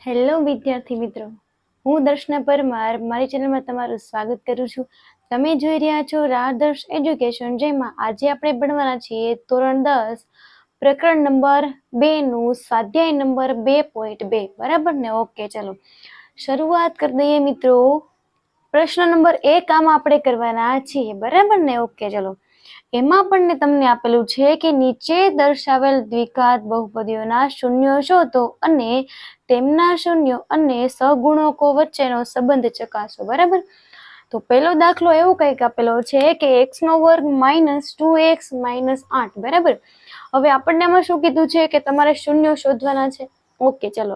Hello વિદ્યાર્થી મિત્રો, હું દર્શના પરમાર મારી ચેનલમાં તમારું સ્વાગત કરું છું. તમે જોઈ રહ્યા છો આદર્શ એજ્યુકેશન, જેમાં આજે આપણે ભણવાના છીએ ધોરણ 10 પ્રકરણ નંબર 2 નું સ્વાધ્યાય નંબર 2.2. બરાબર ને? ઓકે, ચલો શરૂઆત કરી દઈએ મિત્રો. પ્રશ્ન નંબર 1 આમાં આપણે કરવાના છીએ. બરાબર ને? ઓકે, ચલો. એમાં પણ તમને આપેલું છે કે નીચે દર્શાવેલ દ્વિઘાત બહુપદીઓના શૂન્યો શોધો અને તેમના શૂન્યો અને સહગુણકો વચ્ચેનો સંબંધ ચકાસો. બરાબર? તો પહેલો દાખલો એવું કંઈક આપેલો છે કે x² - 2x - 8. બરાબર? હવે આપણને આમાં શું કીધું છે કે તમારે શૂન્યો શોધવાના છે. ઓકે, ચલો.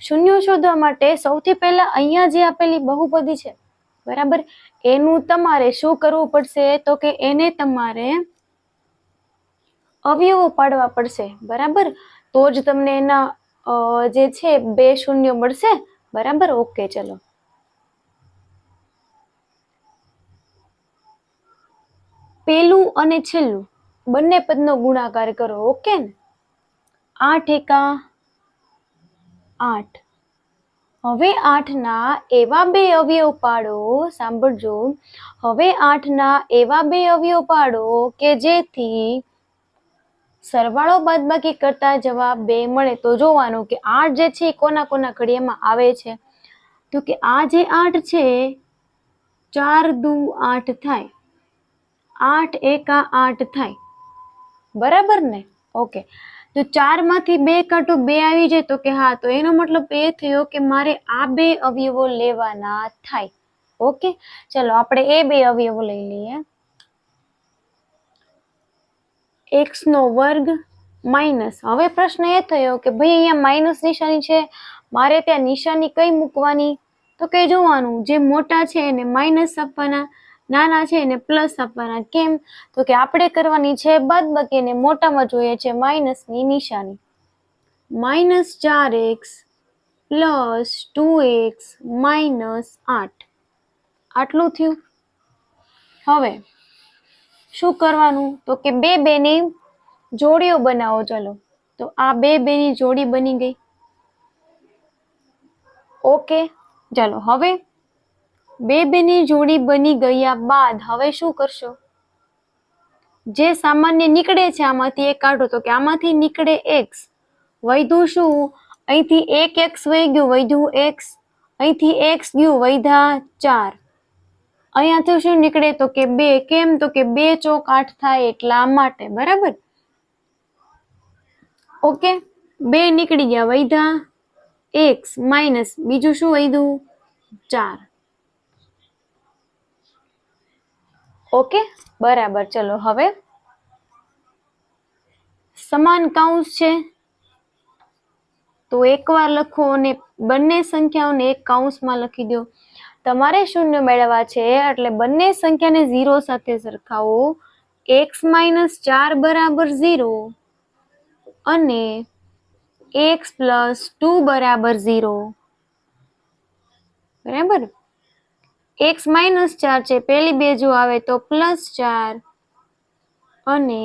શૂન્યો શોધવા માટે સૌથી પહેલા અહીંયા જે આપેલી બહુપદી છે, બરાબર, એનું તમારે શું કરવું પડશે? તો કે એને તમારે અવયવો પાડવા પડશે. બરાબર? તો જ તમને એના જે છે 2 શૂન્યો મળશે. બરાબર? ઓકે, ચલો. પેલું અને છેલ્લું બંને પદનો ગુણાકાર કરો. ઓકે ને? 8 એકા 8. હવે 8 ના એવા 2 અવયવ પાડો. સાંભળજો. હવે 8 ના એવા 2 અવયવ પાડો કે જેથી સરવાળો બાદબાકી કરતા જવાબ 2 મળે. તો જોવાનું કે 8 જે છે કોના કોના ઘડિયામાં આવે છે. તો કે આ જે 8 છે 4 દુ 8 થાય, 8 એકા 8 થાય. બરાબર ને? ઓકે. તો 4 માંથી 2 કાઢો, 2 આવી જાય. તો કે હા, તો એનો મતલબ એ થયો કે મારે આ 2 અવયવો લેવાના થાય. ઓકે, ચલો આપણે એ 2 અવયવો લઈ લઈએ. x² minus. હવે પ્રશ્ન એ થયો કે ભાઈ અહીંયા માઇનસ નિશાની છે, મારે ત્યાં નિશાની કઈ મૂકવાની? તો કે જોવાનું, જે મોટા છે એને માઇનસ આપવાના, નાના છે એને પ્લસ આપવાના. કેમ? તો કે આપણે કરવાની છે બાદબાકી, અને મોટામાં જોઈએ છે માઇનસની નિશાની. -4x + 2x - 8. આટલું થયું. હવે શું કરવાનું? તો કે 2 ની જોડીઓ બનાવો. ચલો, તો આ 2 ની જોડી બની ગઈ. ઓકે, ચાલો. હવે 2 ની જોડી બની ગયા બાદ હવે શું કરશો? જે સામાન્ય નીકળે છે આમાંથી એક કાઢો. તો કે આમાંથી નીકળે x, વધ્યું શું? અહીંથી 1x વહી ગયું, વધ્યું x. અહીંથી x ગયું, વધ્યા 4. અહીંયાથી શું નીકળે? તો કે 2. કેમ? તો કે 2 ચોક 8 થાય એટલા માટે. બરાબર? ઓકે, 2 નીકળી ગયા, વધ્યા x માઇનસ બીજું શું વધ્યું? 4. ઓકે, બરાબર. ચલો, હવે સમાન કૌંસ છે તો એકવાર લખો અને બંને સંખ્યાઓને એક કૌંસમાં લખી દો. તમારે શૂન્ય મેળવવા છે એટલે બંને સંખ્યાને 0 સાથે સરખાવો. x - 4 બરાબર 0 અને x + 2 બરાબર 0. બરાબર? x - 4 છે, પેલી બાજુ આવે તો +4, અને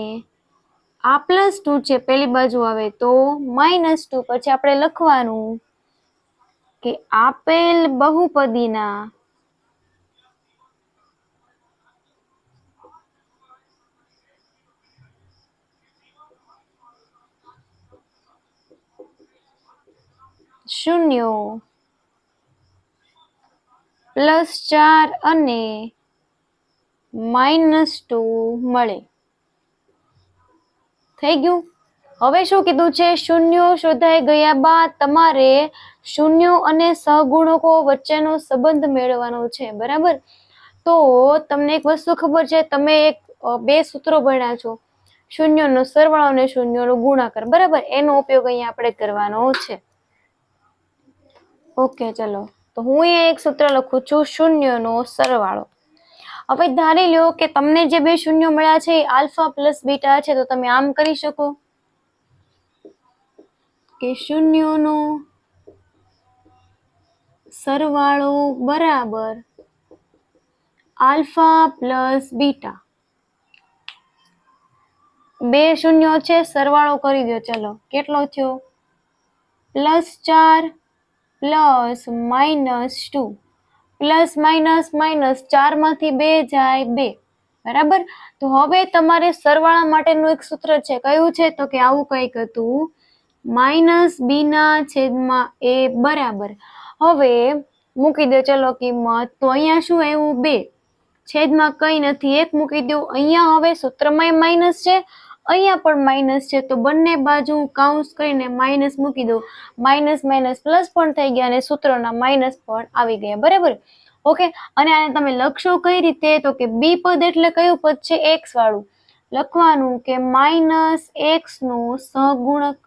આ +2 છે, પેલી બાજુ આવે તો -2. પછી આપણે લખવાનું કે આપેલ બહુપદીના શૂન્યો +4 અને -2 મળે. થઈ ગયું? હવે શું કીધું છે? શૂન્યો શોધાઈ ગયા બાદ તમારે શૂન્યો અને સહગુણકો વચ્ચેનો સંબંધ મેળવવાનો છે. બરાબર? તો તમને એક વસ્તુ ખબર છે, તમે એક 2 સૂત્રો ભણ્યા છો, શૂન્યનો સરવાળો અને શૂન્યનો ગુણાકાર. બરાબર? એનો ઉપયોગ અહીંયા આપણે કરવાનો છે. ઓકે, ચલો. તો હું અહીંયા એક સૂત્ર લખું છું, શૂન્યનો સરવાળો. હવે ધારી લો કે તમને જે 2 શૂન્યો મળ્યા છે એ આલ્ફા પ્લસ બીટા છે. તો તમે આમ કરી શકો કે શૂન્યોનો સરવાળો બરાબર આલ્ફા પ્લસ બીટા. 2 શૂન્યો છે, સરવાળો કરી દો. ચલો, કેટલો થયો? +4 પ્લસ -2 પ્લસ માઇનસ માઇનસ 4 માંથી 2 જાય 2 બરાબર. તો હવે તમારે સરવાળા માટેનું એક સૂત્ર છે, કયું છે તો કે આવું કંઈક હતું -b ના છેદમાં a બરાબર. હવે મૂકી દો ચલો કિંમત, તો અહીંયા શું આવ્યું 2 છેદમાં કઈ નથી 1 મૂકી દો. અહીંયા હવે સૂત્રમાં માઇનસ છે, અહીંયા પણ માઇનસ છે, તો બંને બાજુ કાઉન્સ કરીને માઇનસ મૂકી દો. માઇનસ માઇનસ પ્લસ પણ થઈ ગયા અને સૂત્રના માઇનસ પણ આવી ગયા બરાબર. ઓકે, અને આને તમે લખશો કઈ રીતે તો કે બી પદ એટલે કયું પદ છે એક્સ વાળું. લખવાનું કે -x નો સહગુણક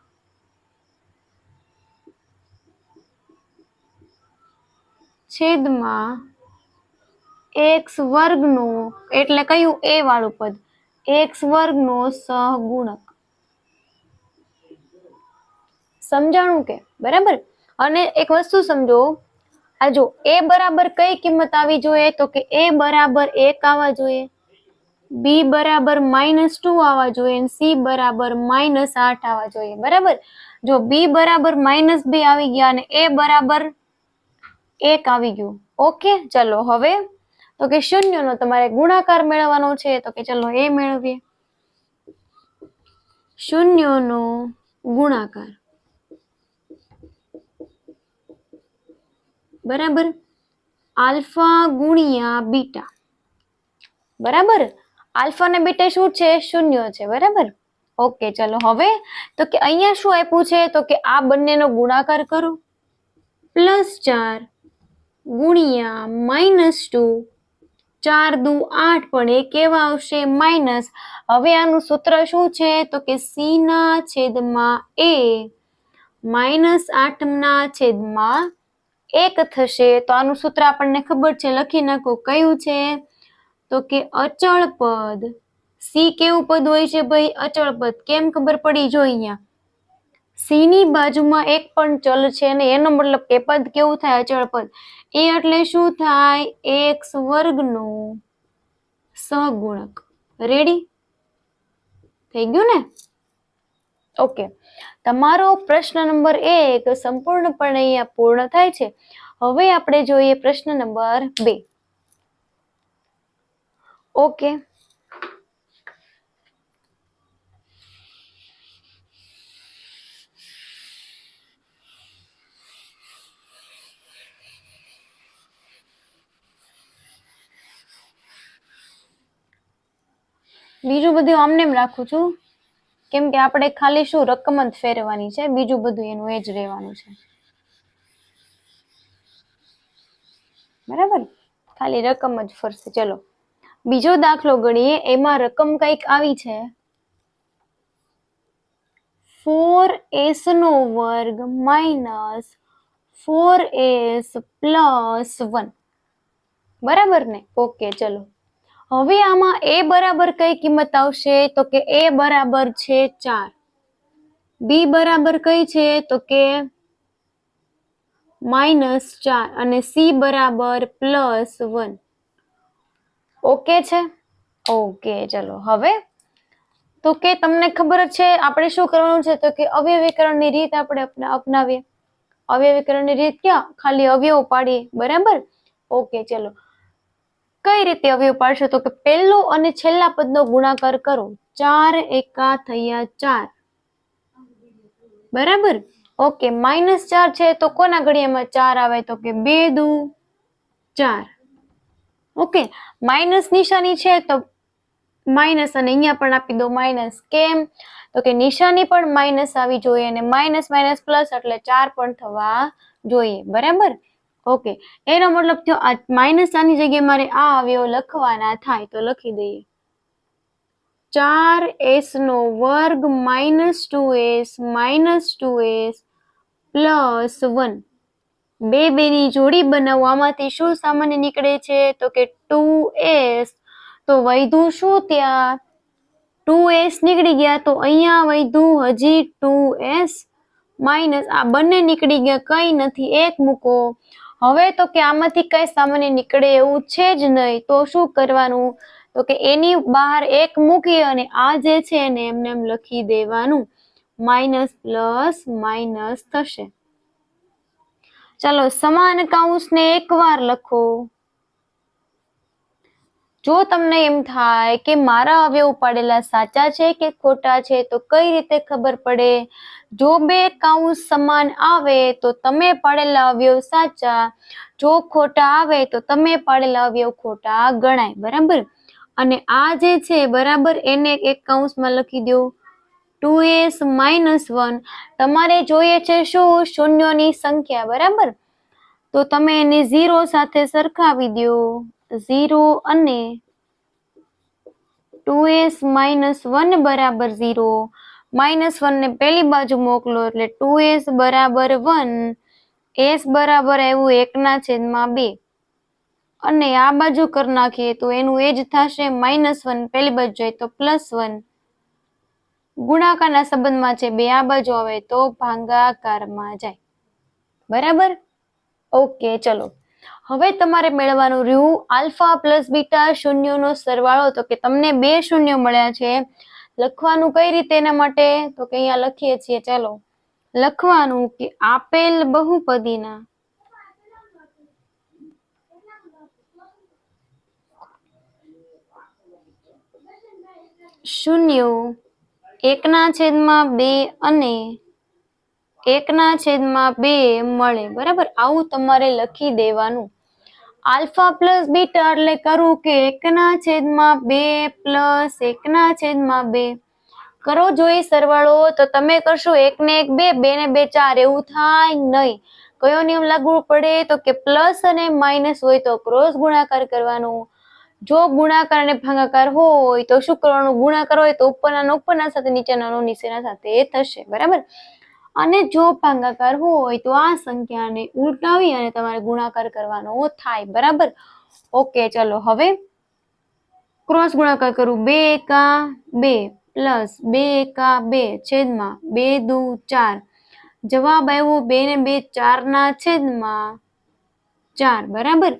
છેદમાં x વર્ગનો એટલે કયું a વાળું પદ x વર્ગનો સહગુણક. સમજાણું કે બરાબર. અને એક વસ્તુ સમજો, આ જો a બરાબર કઈ કિંમત આવી જોઈએ તો કે a બરાબર 1 આવવા જોઈએ, b બરાબર -2 આવવા જોઈએ અને c બરાબર -8 આવવા જોઈએ બરાબર. જો b બરાબર -2 આવી ગયા અને a બરાબર 1 આવી ગયું. ઓકે, ચલો હવે તો કે શૂન્યનો તમારે ગુણાકાર મેળવવાનો છે તો કે ચલો એ મેળવીએ. શૂન્યનો ગુણાકાર બરાબર આલ્ફા ગુણ્યા બીટા બરાબર. આલ્ફા અને બીટા શું છે શૂન્ય છે બરાબર. ઓકે, ચલો હવે તો કે અહીંયા શું આપ્યું છે તો કે આ બંનેનો ગુણાકાર કરો, +4 ગુણ્યા -2 4 દુ 8 પણ એ કેવા આવશે માઇનસ. હવે આનું સૂત્ર શું છે તો કે c ના છેદમાં a -8 ના છેદમાં 1 થશે. તો આનું સૂત્ર આપણને ખબર છે, લખી નાખો. કયું છે તો કે અચળ પદ. સી કેવું પદ હોય છે ભાઈ અચળ પદ. કેમ ખબર પડી જો અહીંયા સી ની બાજુમાં એક પણ ચલ છે ને એનો મતલબ કે પદ કેવું થાય અચળ પદ. એ એટલે શું થાય x વર્ગનો સહગુણક. રેડી થઈ ગયું ને. ઓકે, તમારો પ્રશ્ન નંબર 1 સંપૂર્ણપણે અહીંયા પૂર્ણ થાય છે. હવે આપણે જોઈએ પ્રશ્ન નંબર 2. ઓકે, બીજું બધું આમને એમ રાખું છું કેમ કે આપણે ખાલી શું રકમ જ ફેરવાની છે, બીજું બધું એનું એ જ રહેવાનું છે બરાબર. ખાલી રકમ જ ફરશે. ચલો બીજો દાખલો ગણીએ. એમાં રકમ કઈક આવી છે 4s નો વર્ગ -4s + 1 બરાબર ને. ઓકે, ચલો હવે આમાં a બરાબર કઈ કિંમત આવશે તો કે a બરાબર છે 4, b બરાબર કઈ છે તો કે -4 અને c બરાબર +1. ઓકે છે. ઓકે, ચલો હવે તો કે તમને ખબર છે આપણે શું કરવાનું છે તો કે અવયવીકરણની રીત આપણે અપનાવીએ. અવયવીકરણની રીત ક્યાં ખાલી અવયવ પાડીએ બરાબર. ઓકે, ચલો કઈ રીતે અવયવ પાડશો તો કે પહેલો અને છેલ્લા પદનો ગુણાકાર કરો. 4 એકા થયા 4 બરાબર. ઓકે, -4 છે તો કોના ઘડિયામાં 4 આવે તો કે 2 દુ 4. ઓકે, માઇનસ નિશાની છે તો માઇનસ અને અહીંયા પણ આપી દો માઇનસ. કેમ તો કે નિશાની પણ માઇનસ આવી જોઈએ અને માઇનસ માઇનસ પ્લસ એટલે 4 પણ થવા જોઈએ બરાબર. ઓકે, એનો મતલબ થયો આ માઇનસ આની જગ્યાએ મારે આ અવયવ લખવાના થાય તો લખી દઈએ 4s નો વર્ગ -2s +1. બે ની જોડી બનાવો. આમાંથી શું સામાન્ય નીકળે છે તો કે 2s. તો વધ્યું શું ત્યાં 2s નીકળી ગયા તો અહીંયા વધ્યું હજી 2s માઇનસ આ બંને નીકળી ગયા, કઈ નથી, એક મૂકો. હવે તો કે આમાંથી કઈ સામાન્ય નીકળે એવું છે જ નહીં તો શું કરવાનું તો કે એની બહાર એક મૂકી અને આ જે છે એને એમને એમ લખી દેવાનું. માઇનસ પ્લસ માઇનસ થશે. ચાલો સમાન કૌંસને એકવાર લખો. જો તમને એમ થાય કે મારા અવયવ પાડેલા સાચા છે કે ખોટા છે તો કઈ રીતે ખબર પડે? જો બે કૌંસ સમાન આવે તો તમે પાડેલા અવયવ સાચા, જો ખોટા આવે તો તમે પાડેલા અવયવ ખોટા ગણાય. બરાબર. અને આ જે છે બરાબર એને એક કૌંસમાં લખી દો 2s - 1. તમારે જોઈએ છે શું? શૂન્યોની સંખ્યા. બરાબર. તો તમે એને 0 સાથે સરખાવી દો. 0 અને 2s - 1 બરાબર 0. -1 ને પેલી બાજુ મોકલો એટલે 2s બરાબર 1. s બરાબર આવ્યું 1/2. અને આ બાજુ કરી નાખીએ તો એનું એ જ થશે -1. પેલી બાજુ જાય તો +1. ગુણાકારના સંબંધમાં છે બે, આ બાજુ આવે તો ભાગાકારમાં જાય. બરાબર. ઓકે ચલો. હવે તમારે મેળવવાનું રહ્યું આલ્ફા પ્લસ બીટા શૂન્યોનો સરવાળો. તો કે તમને 2 શૂન્યો મળ્યા છે. લખવાનું કઈ રીતે એના માટે? તો કે અહીંયા લખીએ છીએ. ચાલો લખવાનું કે આપેલ બહુપદીના શૂન્યો 1/2 અને 1/2 મળે. બરાબર. આવું તમારે લખી દેવાનું. આલ્ફા પ્લસ બીટા એટલે કરું કે 1/2 પ્લસ 1/2 કરો જોઈ સરવાળો. તો તમે કરશો 1 ને 1 2, 2 ને 2 4 એવું થાય નહીં. કયો નિયમ લાગુ પડે? તો કે પ્લસ અને માઇનસ હોય તો ક્રોસ ગુણાકાર કરવાનો. જો ગુણાકાર અને ભાગાકાર હોય તો શું કરવાનું? ગુણાકાર હોય તો ઉપરના સાથે નીચેના નીચેના સાથે થશે. બરાબર. અને જો ભાગાકાર હોય તો આ સંખ્યાને ઉલટાવી અને તમારે ગુણાકાર કરવાનો થાય. બરાબર. ઓકે ચલો હવે ક્રોસ ગુણાકાર કરું. 2 એકા 2 પ્લસ 2 એકા 2 છેદમાં 2 દુ 4. જવાબ આવ્યો 2 ને 2 4/4. બરાબર.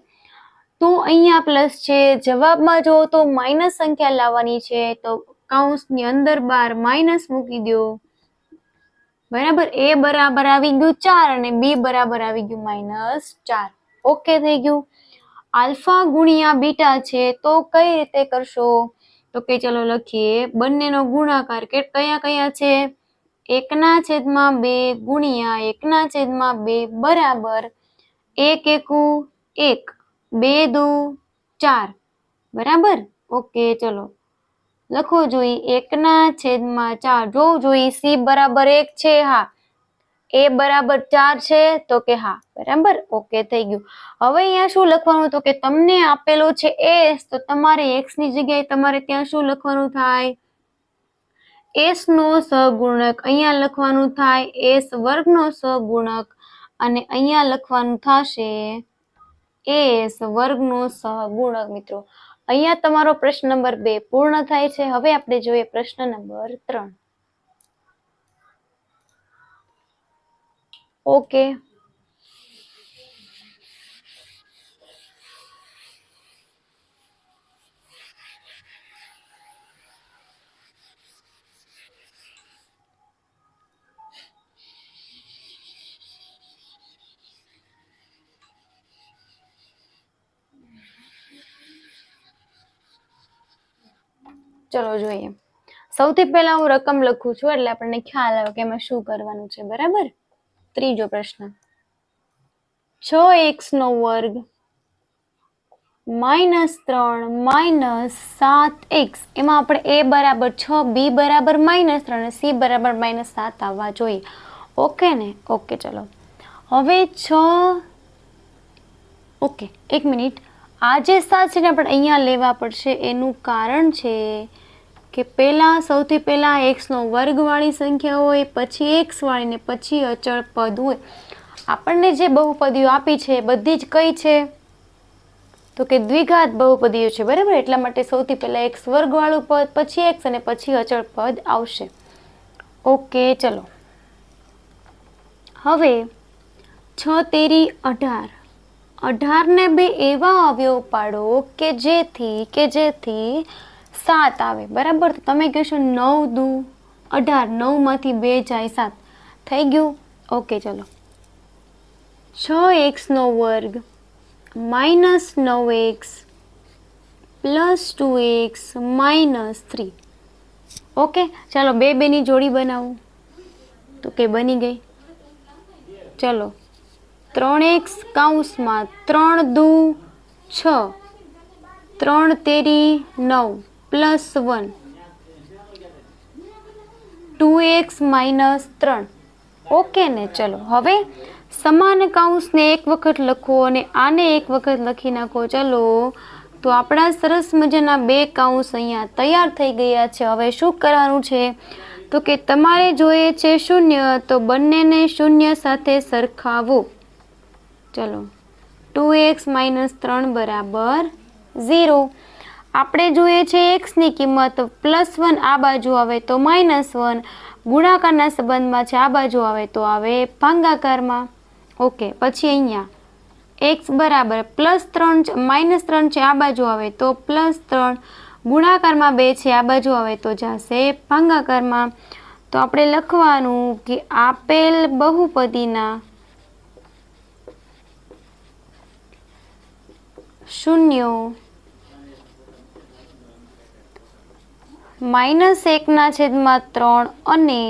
તો અહીંયા પ્લસ છે. જવાબમાં જો તો માઇનસ સંખ્યા લાવવાની છે તો કૌંસની અંદર બાર માઇનસ મૂકી દો. બરાબર. એ બરાબર આવી ગયું 4 અને બી બરાબર આવી ગયું -4. ઓકે થઈ ગયું. આલ્ફા ગુણ્યા બીટા છે તો કઈ રીતે કરશો? તો કે ચલો લખીએ બંનેનો ગુણાકાર. કે કયા કયા છે? 1/2 ગુણ્યા 1/2 બરાબર 1 એકુ 1, 2 દુ 4. બરાબર. ઓકે ચલો લખો જોઈ 1/4. જોવું જોઈએ સી બરાબર 1 છે. હા. એ બરાબર 4 છે તો કે હા. બરાબર. ઓકે થઈ ગયું. હવે અહીંયા શું લખવાનું? તો કે તમને આપેલો છે એસ, તો તમારે એક્સ ની જગ્યાએ તમારે ત્યાં શું લખવાનું થાય? એસ નો સહગુણક. અહીંયા લખવાનું થાય એસ વર્ગનો સહગુણક અને અહીંયા લખવાનું થશે એસ વર્ગનો સહગુણક. મિત્રો અહીંયા તમારો પ્રશ્ન નંબર 2 પૂર્ણ થાય છે. હવે આપણે જોઈએ પ્રશ્ન નંબર 3. ઓકે ચલો જોઈએ. સૌથી પહેલા હું રકમ લખું છું એટલે આપણને ખ્યાલ આવે કે એમાં શું કરવાનું છે. બરાબર. ત્રીજો પ્રશ્ન 6x નો વર્ગ -3 -7x. એમાં આપણે a બરાબર 6, b બરાબર -3 અને c બરાબર -7 આવવા જોઈએ. ઓકે ને? ઓકે ચલો હવે 6. ઓકે એક મિનિટ. આ જે 7 છે ને આપણે અહીંયા લેવા પડશે. એનું કારણ છે કે સૌથી પહેલા x નો વર્ગ વાળી સંખ્યા હોય, પછી x વાળી ને પછી અચળ પદ હોય. આપણને જે બહુપદીઓ આપી છે બધી જ કઈ છે? તો કે દ્વિઘાત બહુપદીઓ છે. બરાબર. એટલા માટે સૌથી પહેલા x વર્ગ વાળું પદ, પછી x અને પછી અચળ પદ આવશે. ઓકે ચલો હવે 6 તેરી 18. 18 ને બે એવા અવયવ પાડો કે જેથી 7 આવે. બરાબર. તો તમે કહેશો 9 દુ 18. 9 માંથી 2 જાય 7 થઈ ગયું. ઓકે ચલો 6x² -9x + 2x -3. ઓકે, ચાલો બે બેની જોડી બનાવો તો કે બની ગઈ. ચલો 3x કૌંસમાં 3 દુ 6 3 તેરી 9 +1 2x -3. ઓકે ને. ચલો હવે સમાન કૌંસને એક વખત લખો અને આને એક વખત લખી નાખો. ચલો તો આપણા સરસ મજાના બે કૌંસ અહીંયા તૈયાર થઈ ગયા છે. હવે શું કરવાનું છે તો કે તમારે જોઈએ છે 0, તો બંનેને 0 સાથે સરખાવો. ચલો 2x -3 = 0. આપણે જોઈએ છે xની કિંમત +1 આ બાજુ આવે તો -1, ગુણાકારના સંબંધમાં છે આ બાજુ આવે તો આવે ભાગાકારમાં. ઓકે, પછી અહીંયા x બરાબર +3 છે આ બાજુ આવે તો +3, ગુણાકારમાં 2 છે આ બાજુ આવે તો જશે ભાગાકારમાં. તો આપણે લખવાનું કે આપેલ બહુપદીના 0 -1/3 અને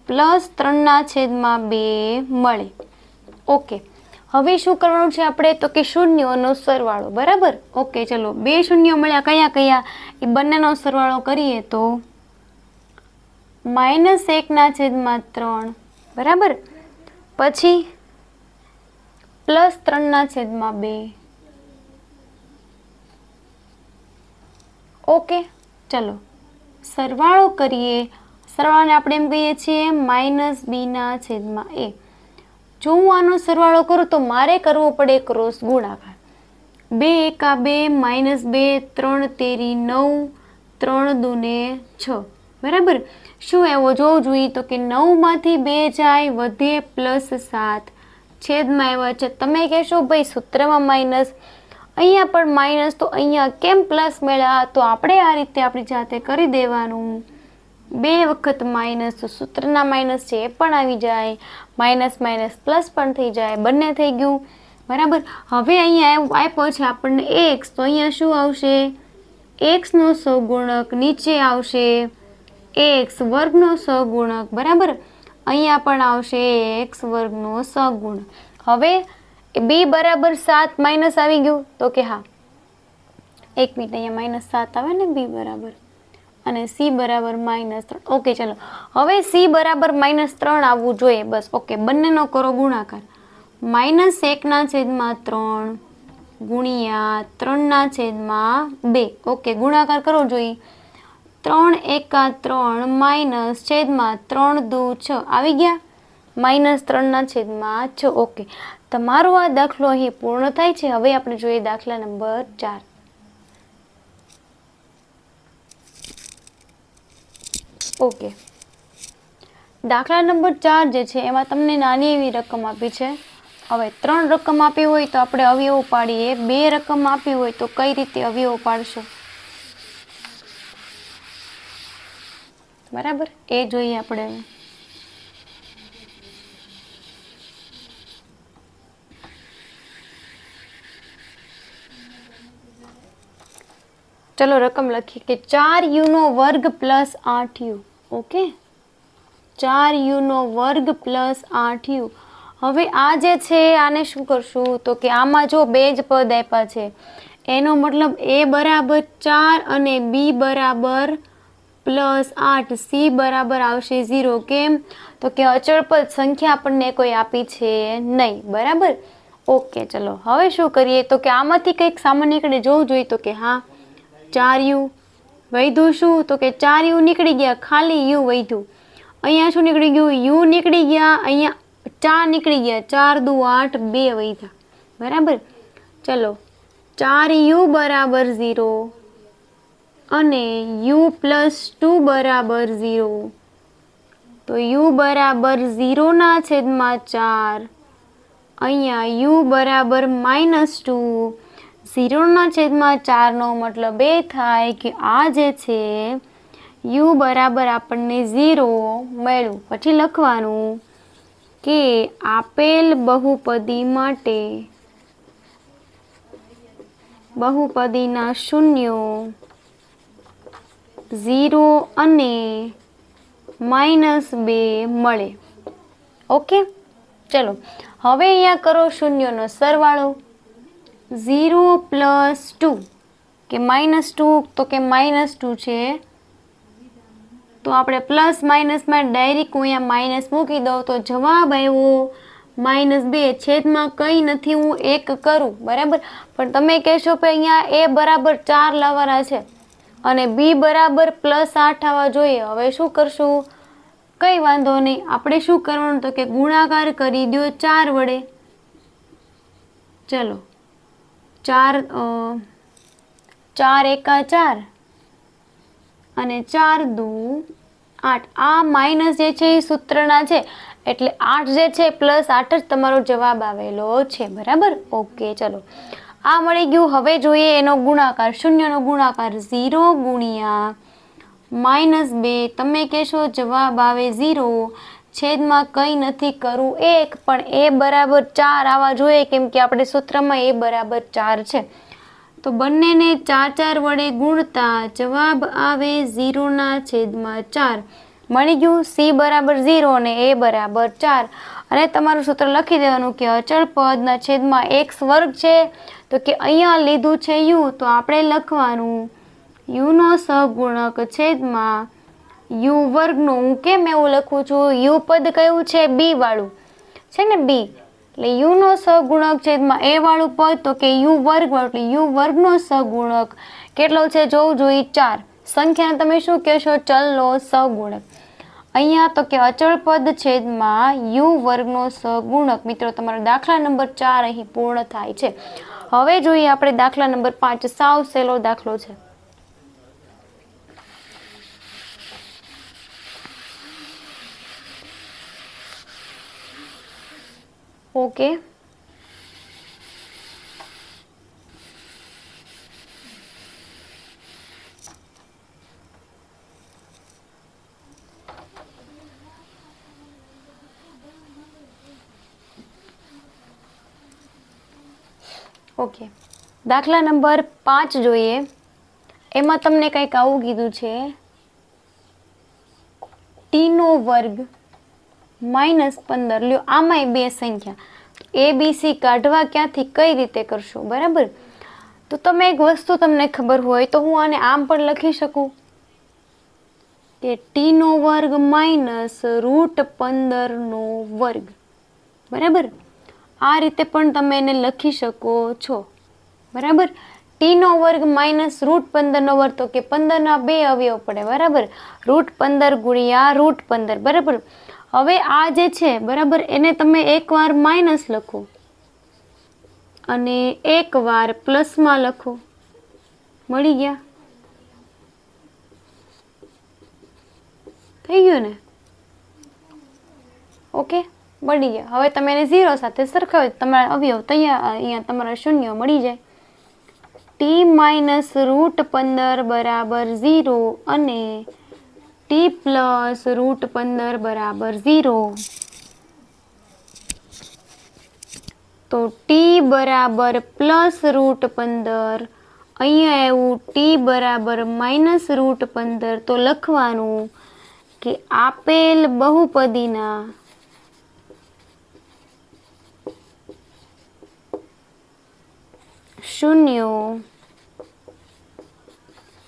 +3/2 મળે. ઓકે, હવે શું કરવાનું છે આપણે તો કે શૂન્યોનો સરવાળો. બરાબર. ઓકે, ચલો બે શૂન્યો મળ્યા, કયા કયા એ બંનેનો સરવાળો કરીએ તો -1/3 બરાબર, પછી +3/2. ઓકે, ચલો સરવાળો કરીએ. સરવાળાને આપણે એમ કહીએ છીએ -b/a. જો હું આનો સરવાળો કરું તો મારે કરવો પડે ક્રોસ ગુણાકાર. 2 એકા 2 -2 3 તેરી 9 3 દુને 6. બરાબર. શું એવો જોવું જોઈએ તો કે 9માંથી 2 જાય વધે +7, છેદમાં આવ્યા છે. તમે કહેશો ભાઈ સૂત્રમાં માઇનસ, અહીંયા પણ માઇનસ, તો અહીંયા કેમ પ્લસ મળ્યા? તો આપણે આ રીતે આપણી જાતે કરી દેવાનું. 2 વખત માઇનસ તો સૂત્રના માઇનસ છે એ પણ આવી જાય, માઇનસ માઇનસ પ્લસ પણ થઈ જાય, બંને થઈ ગયું. બરાબર. હવે અહીંયા આપ્યો છે આપણને x, તો અહીંયા શું આવશે? x નો સહગુણક. નીચે આવશે x વર્ગનો સહગુણક. બરાબર. અહીંયા પણ આવશે x વર્ગનો સહગુણક. હવે b બરાબર 7 માઇનસ આવી ગયું તો કે હા, 1 મિનિટ, અહીંયા -7 આવે ને b બરાબર, અને c બરાબર -3. ઓકે, ચલો હવે c બરાબર -3 આવવું જોઈએ બસ. ઓકે, બંનેનો કરો ગુણાકાર. -1/3 ગુણ્યા 3/2. ઓકે, ગુણાકાર કરવો જોઈએ. 3 એકા 3 માઇનસ છેદમાં 3 દુ 6 આવી ગયા, -3/6. ઓકે, તમારો આ દાખલો અહીં પૂર્ણ થાય છે. હવે આપણે જોઈએ દાખલા નંબર 4. ઓકે, દાખલા નંબર 4 જે છે એમાં તમને નાની એવી રકમ આપી છે. હવે 3 રકમ આપી હોય તો આપણે અવયવો પાડીએ, 2 રકમ આપી હોય તો કઈ રીતે અવયવો પાડશો? બરાબર, એ જોઈએ આપણે. ચલો રકમ લખીએ કે 4u² + 8u. Okay, 4u² + 8u. હવે આ જે છે આને શું કરશું તો કે આમાં જો બે જ પદ આપ્યા છે, એનો મતલબ a બરાબર 4 અને b બરાબર +8, c બરાબર આવશે 0. કેમ તો કે અચળ પદ સંખ્યા આપણને કોઈ આપી છે નહીં. બરાબર. ઓકે, ચલો હવે શું કરીએ તો કે આમાંથી કંઈક સામાન્ય નીકળે જોવું જોઈએ. તો કે હા, 4u વધ્યું. શું તો કે 4u નીકળી ગયા, ખાલી u વધ્યું. અહીંયા શું નીકળી ગયું? u નીકળી ગયા. અહીંયા 4 નીકળી ગયા, 4 દુ 8, 2 વધ્યા. બરાબર. ચલો 4u બરાબર 0 અને u + 2 બરાબર 0. તો u બરાબર 0/4. અહીંયા u બરાબર -2. 0/4 નો મતલબ એ થાય કે આ જે છે u બરાબર આપણને 0 મળ્યું. પછી લખવાનું કે આપેલ બહુપદી માટે બહુપદીના શૂન્યો 0 અને -2 મળે. ઓકે, ચલો હવે અહીંયા કરો શૂન્યોનો સરવાળો. 0 + 2 કે -2, તો કે -2 છે, તો આપણે પ્લસ માઇનસમાં ડાયરેક્ટ હું અહીંયા માઇનસ મૂકી દઉં તો જવાબ આવ્યો -2. છેદમાં કંઈ નથી, હું 1 કરું, બરાબર. પણ તમે કહેશો કે અહીંયા a બરાબર 4 લાવવાના છે અને b બરાબર +8 આવવા જોઈએ. હવે શું કરશું? કંઈ વાંધો નહીં, આપણે શું કરવાનું તો કે ગુણાકાર કરી દો 4 વડે. ચલો 4 એકા 4 અને 4 દુ 8. આ માઇનસ જે છે એ સૂત્રના છે, એટલે 8 જે છે +8 જ તમારો જવાબ આવેલો છે, બરાબર. ઓકે, ચલો આ મળી ગયું. હવે જોઈએ એનો ગુણાકાર, શૂન્યનો ગુણાકાર. 0 ગુણ્યા -2. તમે કહેશો જવાબ આવે 0, છેદમાં કંઈ નથી, કરું 1, પણ a બરાબર 4 આવવા જોઈએ, કેમ કે આપણે સૂત્રમાં a બરાબર 4 છે. તો બંનેને 4 વડે ગુણતા જવાબ આવે 0/4. મળી ગયું. c બરાબર 0 અને a બરાબર 4. અને તમારું સૂત્ર લખી દેવાનું કે અચળ પદના છેદમાં x² છે, તો કે અહીંયા લીધું છે u, તો આપણે લખવાનું u નો સહગુણક છેદમાં u વર્ગનો. હું કેમ એવું લખું છું? u પદ કયું છે? b વાળું છે ને, b, એટલે u નો સહગુણક છેદમાં a વાળું પદ, તો કે u વર્ગ વાળું, એટલે u વર્ગનો સહગુણક કેટલો છે જોવું જોઈએ? 4. સંખ્યાને તમે શું કહેશો? ચલનો સહગુણક. અહીંયા તો કે અચળ પદ છેદમાં u વર્ગનો સહગુણક. મિત્રો, તમારો દાખલા નંબર 4 અહીં પૂર્ણ થાય છે. હવે જોઈએ આપણે દાખલા નંબર 5. સાવ સહેલો દાખલો છે. ઓકે, ઓકે, દાખલા નંબર 5 જોઈએ. એમાં તમને કંઈક આવું કીધું છે, t² -15. લ્યો, આમાંય બે સંખ્યા, ABC કાઢવા ક્યાંથી, કઈ રીતે કરશો? બરાબર. તો તમે એક વસ્તુ તમને ખબર હોય તો હું આને આમ પણ લખી શકું કે t² -√15². બરાબર. આ રીતે પણ તમે એને લખી શકો છો, બરાબર. t² -√15², તો કે 15ના 2 અવયવ પડે, બરાબર. √15 ગુણ્યા √15, બરાબર. હવે આ જે છે, બરાબર, એને તમે એકવાર માઇનસ લખો અને એકવાર પ્લસમાં લખો. મળી ગયા? થઈ ગયું ને? ઓકે, મળી ગયા. હવે તમે એને 0 સાથે સરખાવો, તમારા અવયવ તૈયાર, અહીંયા તમારા શૂન્ય મળી જાય. t -√15 બરાબર 0 અને t +√15 બરાબર 0. તો t બરાબર +√15, અહીંયા આવ્યું t બરાબર -√15. તો લખવાનું કે આપેલ બહુપદીના શૂન્યો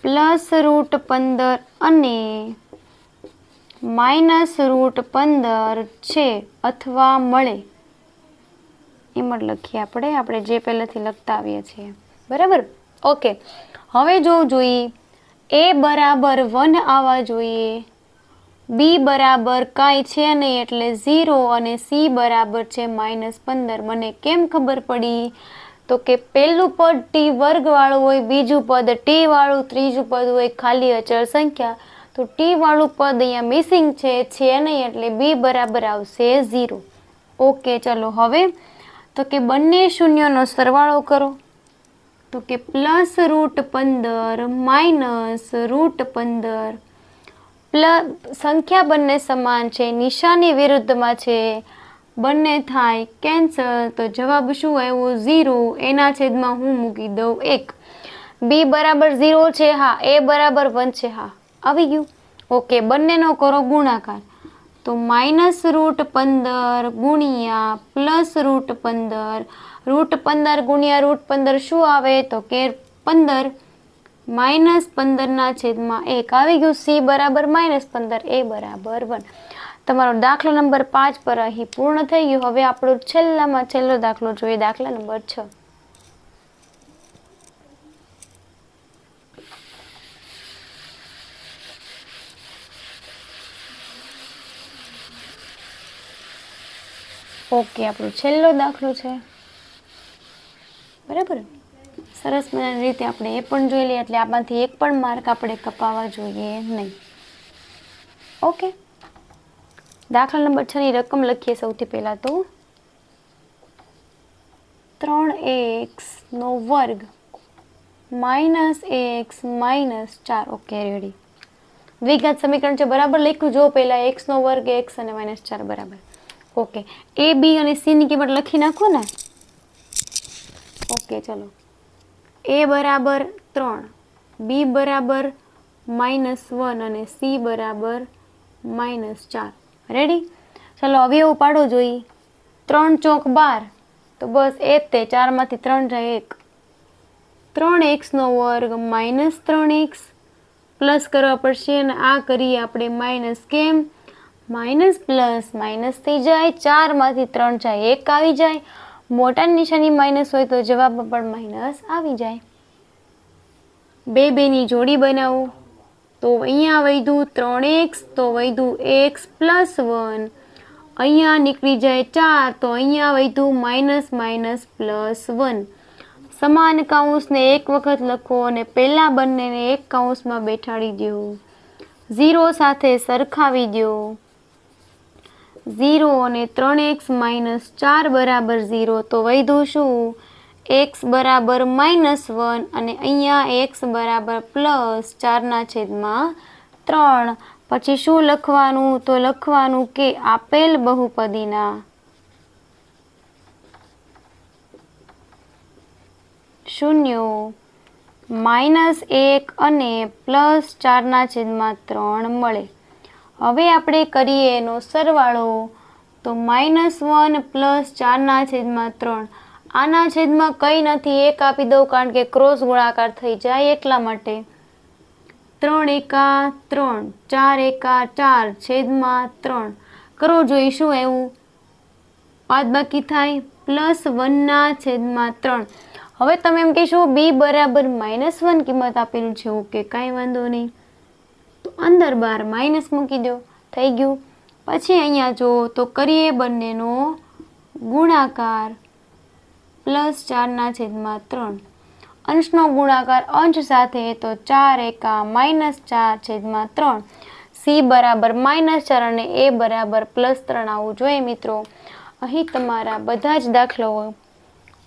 +√15 અને -√15 છે અથવા મળે. એમ જ લખીએ આપણે જે પહેલાથી લખતા આવીએ છીએ, બરાબર. ઓકે, હવે જોવું જોઈએ a બરાબર 1 આવવા જોઈએ, b બરાબર કાંઈ છે નહીં એટલે 0 અને c બરાબર છે -15. મને કેમ ખબર પડી? તો કે પહેલું પદ t વર્ગ વાળું હોય, બીજું પદ t વાળું, ત્રીજું પદ હોય ખાલી અચળ સંખ્યા. તો t વાળું પદ અહીંયા મિસિંગ છે નહીં, એટલે b બરાબર આવશે 0. ઓકે, ચલો હવે તો કે બંને શૂન્યનો સરવાળો કરો. તો કે +√15 -√15, સંખ્યા બંને સમાન છે, નિશાની વિરુદ્ધમાં છે, બંને થાય કેન્સલ, તો જવાબ શું આવ્યો? 0. એના છેદમાં હું મૂકી દઉં 1. બી બરાબર 0 છે, હા. એ બરાબર 1 છે, હા. આવી ગયું. ઓકે, બંનેનો કરો ગુણાકાર, તો -√15 ગુણ્યા +√15. √15 ગુણ્યા √15 શું આવે? તો કે 15. -15 ના છેદમાં 1 આવી ગયું. સી બરાબર -15, એ બરાબર 1. તમારો દાખલો નંબર 5 પર અહીં પૂર્ણ થઈ ગયો. હવે આપણો છેલ્લામાં છેલ્લો દાખલો જોઈએ, દાખલા નંબર 6. ઓકે, આપણો છેલ્લો દાખલો છે, બરાબર. સરસ મજાની રીતે આપણે એ પણ જોઈ લઈએ, એટલે આમાંથી એક પણ માર્ક આપણે કપાવવા જોઈએ નહીં. ઓકે, દાખલા નંબર 6 ની રકમ લખીએ સૌથી પહેલા તો. 3x² -ax -4. Okay, ready. દ્વિઘાત સમીકરણ છે, બરાબર લખ્યું જો પહેલા x² x અને -4 બરાબર. ઓકે, એ બી અને સી ની કિંમત લખી નાખો ને. ઓકે, ચલો. એ બરાબર 3, બી બરાબર -1 અને સી બરાબર -4. રેડી. ચલો હવે એવું પાડો જોઈ. 3 ચોક 12, તો બસ એ જ તે. 4 માંથી 3 જાય 1. 3x² -3x પ્લસ કરવા પડશે, અને આ કરીએ આપણે માઇનસ. કેમ? માઇનસ પ્લસ માઇનસ થઈ જાય, 4 માંથી 3 જાય 1 આવી જાય. મોટાની નિશાની માઇનસ હોય તો જવાબમાં પણ માઇનસ આવી જાય. બે ની જોડી બનાવો, તો અહીંયા વધ્યું 3x, તો વધ્યું x +1. અહીંયા નીકળી જાય 4, તો અહીંયા વધ્યું -+1. સમાન કૌંસને એક વખત લખો અને પહેલા બંનેને એક કૌંસમાં બેઠાડી દો. 0 સાથે સરખાવી દો. 0 અને 3x -4 બરાબર 0, તો વધ્યું શું? x બરાબર -1 અને અહીંયા x બરાબર +4/3. પછી શું લખવાનું? તો લખવાનું કે આપેલ બહુપદીના શૂન્યો -1 અને +4/3 મળે. હવે આપણે કરીએ એનો સરવાળો, તો -1 +4/3. આના છેદમાં કંઈ નથી, 1 આપી દઉં, કારણ કે ક્રોસ ગુણાકાર થઈ જાય એટલા માટે. 3 એકા 3, 4 એકા 4, છેદમાં 3 કરો, જોઈશું એવું બાદબાકી થાય +1/3. હવે તમે એમ કહેશો બી બરાબર -1 કિંમત આપેલું છે. ઓકે, કાંઈ વાંધો નહીં, તો અંદર બાર માઇનસ મૂકી દો, થઈ ગયું. પછી અહીંયા જો તો કરીએ બંનેનો ગુણાકાર, +4/3. અંશનો ગુણાકાર અંશ સાથે, તો 4 એકા -4/3. સી બરાબર -4 અને એ બરાબર +3 આવવું જોઈએ. મિત્રો, અહીં તમારા બધા જ દાખલાઓ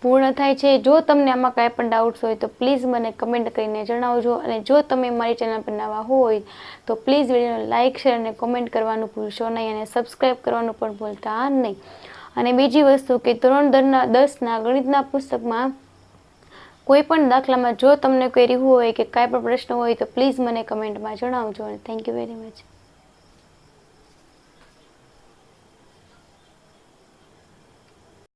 પૂર્ણ થાય છે. જો તમને આમાં કાંઈ પણ ડાઉટ્સ હોય તો પ્લીઝ મને કમેન્ટ કરીને જણાવજો. અને જો તમે મારી ચેનલ પર નવા હોય તો પ્લીઝ વિડીયોને લાઇક, શેર અને કોમેન્ટ કરવાનું ભૂલશો નહીં, અને સબસ્ક્રાઈબ કરવાનું પણ ભૂલતા નહીં. અને બીજી વસ્તુ કે ધોરણ 10ના ગણિતના પુસ્તકમાં કોઈ પણ દાખલામાં જો તમને કોઈ રીવું હોય કે કાંઈ પણ પ્રશ્ન હોય તો પ્લીઝ મને કમેન્ટમાં જણાવજો. અને થેન્ક યુ વેરી મચ.